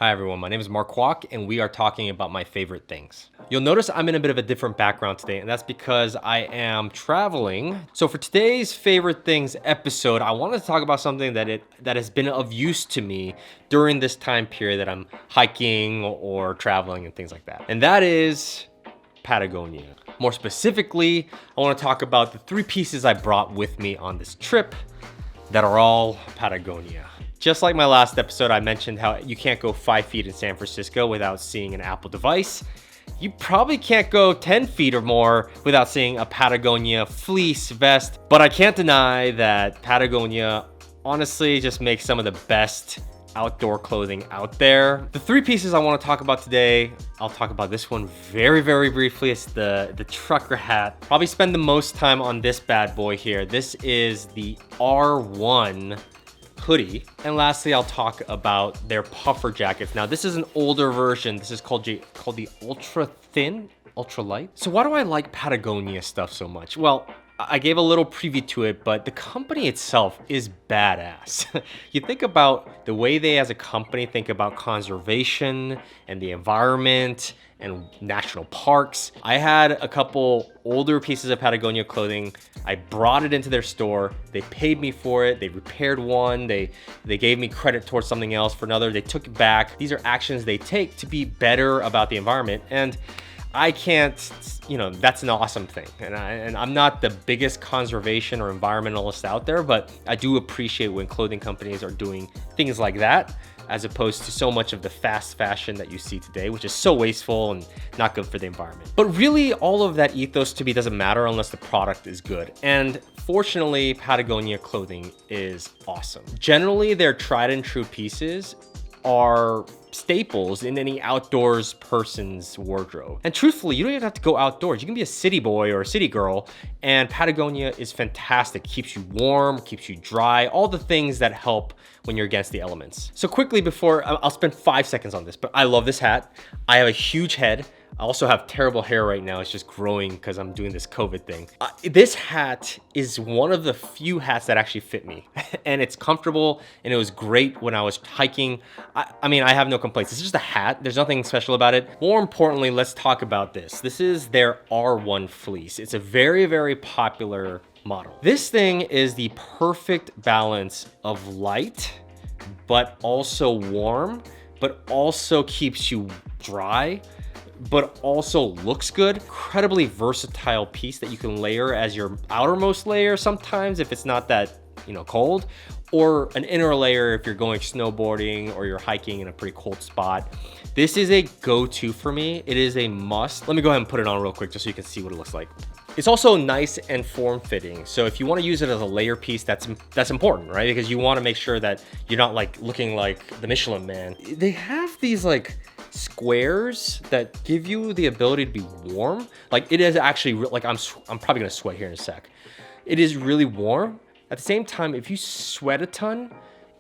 Hi everyone, my name is Mark Kwok and we are talking about my favorite things. You'll notice I'm in a bit of a different background today, and that's because I am traveling. So for today's favorite things episode, I wanted to talk about something that has been of use to me during this time period that I'm hiking or traveling and things like that. And that is Patagonia. More specifically, I want to talk about the 3 pieces I brought with me on this trip that are all Patagonia. Just like my last episode, I mentioned how you can't go 5 feet in San Francisco without seeing an Apple device. You probably can't go 10 feet or more without seeing a Patagonia fleece vest. But I can't deny that Patagonia honestly just makes some of the best outdoor clothing out there. The 3 pieces I want to talk about today, I'll talk about this one very briefly. It's the trucker hat. Probably spend the most time on this bad boy here. This is the R1 hoodie. And lastly, I'll talk about their puffer jackets. Now, this is an older version. This is called the ultra thin, ultra light. So why do I like Patagonia stuff so much? Well, I gave a little preview to it, but the company itself is badass. You think about the way they as a company think about conservation and the environment and national parks. I had a couple older pieces of Patagonia clothing. I brought it into their store. They paid me for it. They repaired one. They gave me credit towards something else for another. They took it back. These are actions they take to be better about the environment. And I can't, that's an awesome thing. And I'm not the biggest conservation or environmentalist out there, but I do appreciate when clothing companies are doing things like that, as opposed to so much of the fast fashion that you see today, which is so wasteful and not good for the environment. But really, all of that ethos to me doesn't matter unless the product is good. And fortunately, Patagonia clothing is awesome. Generally, their tried and true pieces are staples in any outdoors person's wardrobe. And truthfully, you don't even have to go outdoors. You can be a city boy or a city girl, and Patagonia is fantastic. Keeps you warm, keeps you dry, all the things that help when you're against the elements. So quickly before, I'll spend 5 seconds on this, but I love this hat. I have a huge head. I also have terrible hair right now. It's just growing because I'm doing this COVID thing. This hat is one of the few hats that actually fit me. And it's comfortable, and it was great when I was hiking. I mean, I have no complaints. It's just a hat. There's nothing special about it. More importantly, let's talk about this. This is their R1 fleece. It's a very popular model. This thing is the perfect balance of light, but also warm, but also keeps you dry, but also looks good. Incredibly versatile piece that you can layer as your outermost layer sometimes if it's not that, cold, or an inner layer if you're going snowboarding or you're hiking in a pretty cold spot. This is a go-to for me. It is a must. Let me go ahead and put it on real quick just so you can see what it looks like. It's also nice and form-fitting. So if you want to use it as a layer piece, that's important, right? Because you want to make sure that you're not looking like the Michelin Man. They have these squares that give you the ability to be warm. It is actually I'm probably gonna sweat here in a sec. It is really warm. At the same time, if you sweat a ton,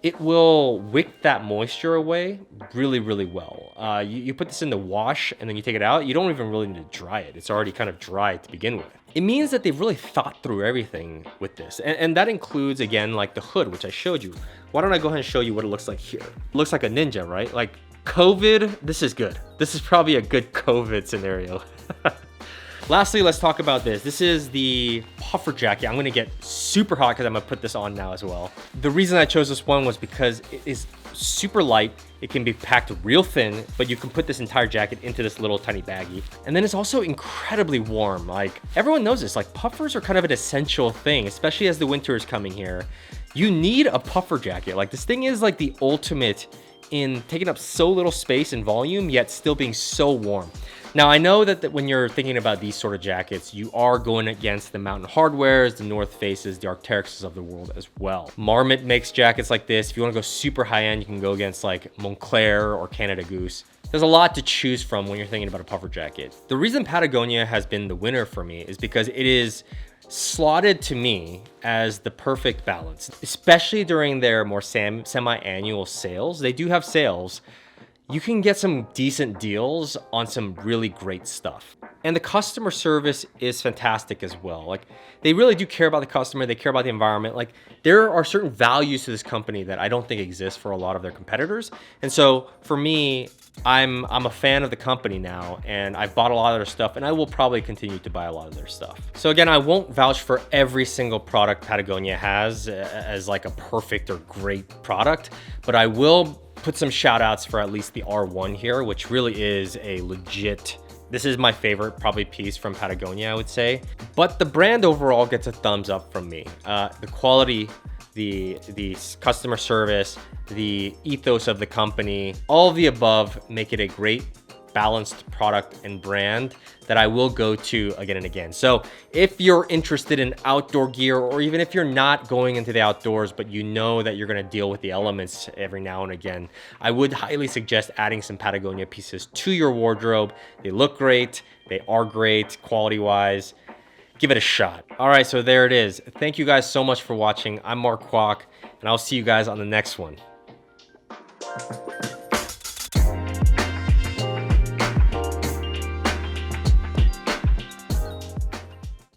it will wick that moisture away really well. You put this in the wash and then you take it out, you don't even really need to dry it. It's already kind of dry to begin with. It means that they've really thought through everything with this. And that includes, again, the hood, which I showed you. Why don't I go ahead and show you what it looks like here? It looks like a ninja, right? COVID, this is good. This is probably a good COVID scenario. Lastly, let's talk about this. This is the puffer jacket. I'm gonna get super hot because I'm gonna put this on now as well. The reason I chose this one was because it is super light. It can be packed real thin, but you can put this entire jacket into this little tiny baggie. And then it's also incredibly warm. Everyone knows this, puffers are kind of an essential thing, especially as the winter is coming here. You need a puffer jacket. This thing is the ultimate in taking up so little space and volume, yet still being so warm. Now, I know that when you're thinking about these sort of jackets, you are going against the Mountain Hardwares, the North Faces, the Arc'teryxes of the world as well. Marmot makes jackets like this. If you want to go super high end, you can go against Moncler or Canada Goose. There's a lot to choose from when you're thinking about a puffer jacket. The reason Patagonia has been the winner for me is because it is slotted to me as the perfect balance, especially during their more semi-annual sales. They do have sales. You can get some decent deals on some really great stuff. And the customer service is fantastic as well. Like, they really do care about the customer. They care about the environment. Like, there are certain values to this company that I don't think exist for a lot of their competitors. And so for me, I'm a fan of the company now, and I've bought a lot of their stuff, and I will probably continue to buy a lot of their stuff. So again, I won't vouch for every single product Patagonia has as like a perfect or great product, but I will put some shout outs for at least the R1 here, which really is a legit, this is my favorite probably piece from Patagonia, I would say. But the brand overall gets a thumbs up from me. The quality, the customer service, the ethos of the company, all of the above make it a great balanced product and brand that I will go to again and again. So if you're interested in outdoor gear, or even if you're not going into the outdoors, but you know that you're gonna deal with the elements every now and again, I would highly suggest adding some Patagonia pieces to your wardrobe. They look great, they are great quality-wise. Give it a shot. All right, so there it is. Thank you guys so much for watching. I'm Mark Kwok, and I'll see you guys on the next one.